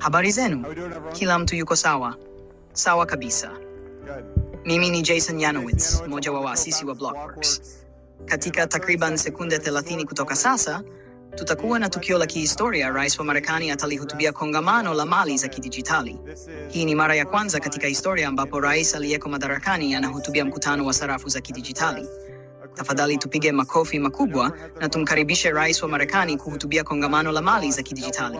Habari zenu? Kila mtu yuko sawa? Sawa kabisa. Mimi ni Jason Yanowitz, mmoja wa waasisi wa Blockworks. Katika takriban sekunde 30 kutoka sasa, tutakuwa na tukio la kihistoria. Rais wa Marekani atalihutubia kongamano la mali za kidijitali. Hii ni mara ya kwanza katika historia ambapo rais aliyeko madarakani anahutubia mkutano wa sarafu za kidijitali. Tafadhali tupige makofi makubwa na tumkaribishe rais wa Marekani kuhutubia kongamano la mali za kidijitali.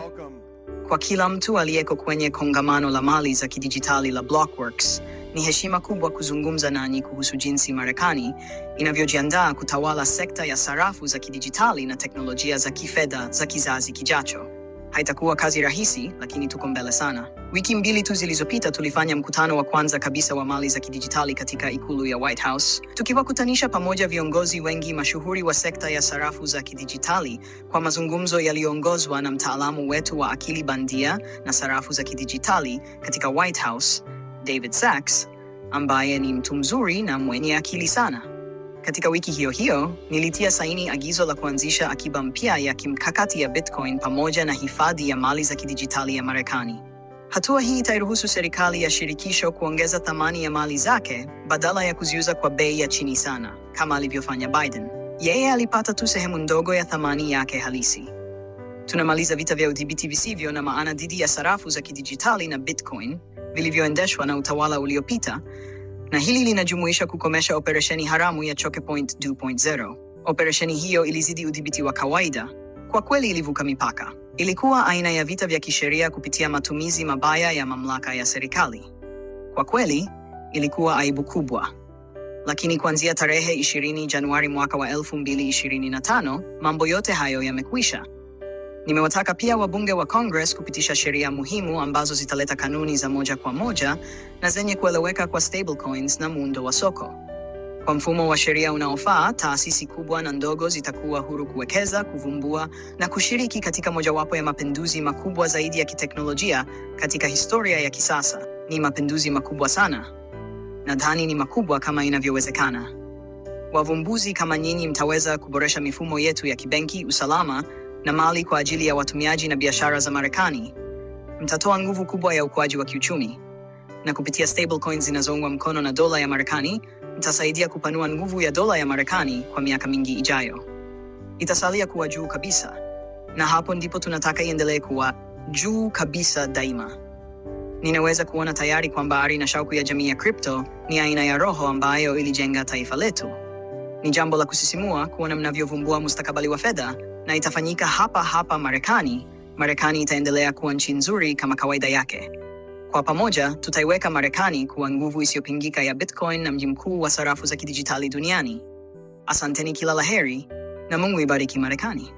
Kwa kila mtu aliyeko kwenye kongamano la mali za kidijitali la Blockworks, ni heshima kubwa kuzungumza nanyi kuhusu jinsi Marekani inavyojiandaa kutawala sekta ya sarafu za kidijitali na teknolojia za kifedha za kizazi kijacho. Haitakuwa kazi rahisi, lakini tuko mbele sana. Wiki 2 tu zilizopita tulifanya mkutano wa kwanza kabisa wa mali za kidijitali katika ikulu ya White House, tukiwakutanisha pamoja viongozi wengi mashuhuri wa sekta ya sarafu za kidijitali kwa mazungumzo yaliyoongozwa na mtaalamu wetu wa akili bandia na sarafu za kidijitali katika White House, David Sacks, ambaye ni mtu mzuri na mwenye akili sana. Katika wiki hiyo hiyo, nilitia saini agizo la kuanzisha akiba mpya ya kimkakati ya Bitcoin pamoja na hifadhi ya mali za kidijitali ya Marekani. Hatua hii itairuhusu serikali ya shirikisho kuongeza thamani ya mali zake badala ya kuziuza kwa bei ya chini sana, kama alivyofanya Biden. Yeye alipata tu sehemu ndogo ya thamani yake halisi. Tunamaliza vita vya udhibiti visivyo na maana dhidi ya sarafu za kidijitali na Bitcoin vilivyoendeshwa na utawala uliopita, na hili linajumuisha kukomesha operesheni haramu ya Choke Point 2.0. Operesheni hiyo ilizidi udhibiti wa kawaida. Kwa kweli ilivuka mipaka. Ilikuwa aina ya vita vya kisheria kupitia matumizi mabaya ya mamlaka ya serikali. Kwa kweli, ilikuwa aibu kubwa. Lakini kuanzia tarehe 20 Januari mwaka wa 2025, mambo yote hayo yamekwisha. Nimewataka pia wabunge wa Congress kupitisha sheria muhimu ambazo zitaleta kanuni za moja kwa moja na zenye kueleweka kwa stablecoins na muundo wa soko. Kwa mfumo wa sheria unaofaa, taasisi kubwa na ndogo zitakuwa huru kuwekeza, kuvumbua na kushiriki katika mojawapo ya mapinduzi makubwa zaidi ya kiteknolojia katika historia ya kisasa. Ni mapinduzi makubwa sana. Nadhani ni makubwa kama inavyowezekana. Wavumbuzi kama nyinyi mtaweza kuboresha mifumo yetu ya kibenki, usalama na mali kwa ajili ya watumiaji na biashara za Marekani. Mtatoa nguvu kubwa ya ukuaji wa kiuchumi. Na kupitia stablecoins zinazoungwa mkono na dola ya Marekani, mtasaidia kupanua nguvu ya dola ya Marekani kwa miaka mingi ijayo. Itasalia kuwa juu kabisa. Na hapo ndipo tunataka iendelee kuwa juu kabisa daima. Ninaweza kuona tayari kwamba ari na shauku ya jamii ya crypto ni aina ya roho ambayo ilijenga taifa letu. Ni jambo la kusisimua kuona mnavyovumbua mustakabali wa fedha, na itafanyika hapa Marekani. Marekani itaendelea kuwa nchi nzuri kama kawaida yake. Kwa pamoja, tutaiweka Marekani kuwa nguvu isiyopingika ya Bitcoin na mji mkuu wa sarafu za kidijitali duniani. Asanteni, kila la heri, na Mungu ibariki Marekani.